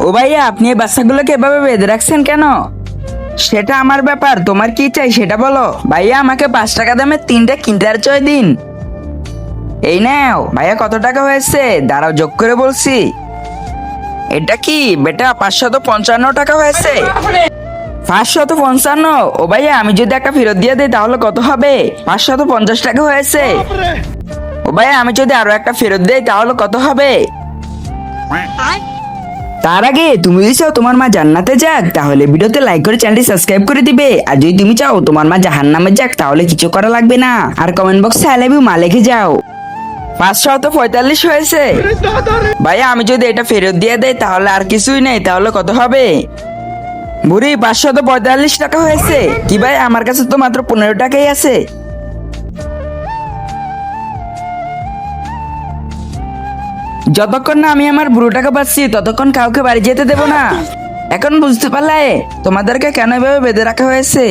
ও ভাইয়া, আপনি এই বাচ্চাগুলোকে এভাবে বেঁধে রাখছেন কেন? সেটা আমার ব্যাপার, তোমার কি চাই সেটা বলো। ভাইয়া, আমাকে 5 টাকা দামের 3টা কিন্ডার জয় দিন। এই নাও ভাইয়া, কত টাকা হয়েছে? দাঁড়াও, যোগ করে বলছি। এটা কি বেটা? 555 টাকা হয়েছে। 555? ও ভাইয়া, আমি যদি একটা ফেরত দিয়ে দিই তাহলে কত হবে? 550 টাকা হয়েছে। ও ভাইয়া, আমি যদি আরো একটা ফেরত দেই তাহলে কত হবে? তার আগে তুমি যদি চাও তোমার মা জান্নাতে যাক তাহলে ভিডিওতে লাইক করে চ্যানেলটি সাবস্ক্রাইব করে দিবে। আর যদি তুমি চাও তোমার মা জাহান্নামে যাক তাহলে কিছু করা লাগবে না, আর কমেন্ট বক্সে আই লাভ ইউ মা লিখে যাও। 545 হয়েছে। ভাইয়া, আমি যদি এটা ফেরত দিয়ে দেই তাহলে আর কিছুই নেই, তাহলে কত হবে? বুড়ি, 545 টাকা হয়েছে। কি ভাই, আমার কাছে তো মাত্র 15 টাকাই আছে। যতক্ষণ না আমি আমার বুড়ো টাকা পাচ্ছি ততক্ষণ কাউকে বাড়ি যেতে দেব না। এখন বুঝতে পারলে তোমাদেরকে কেন এভাবে বেঁধে রাখা হয়েছে?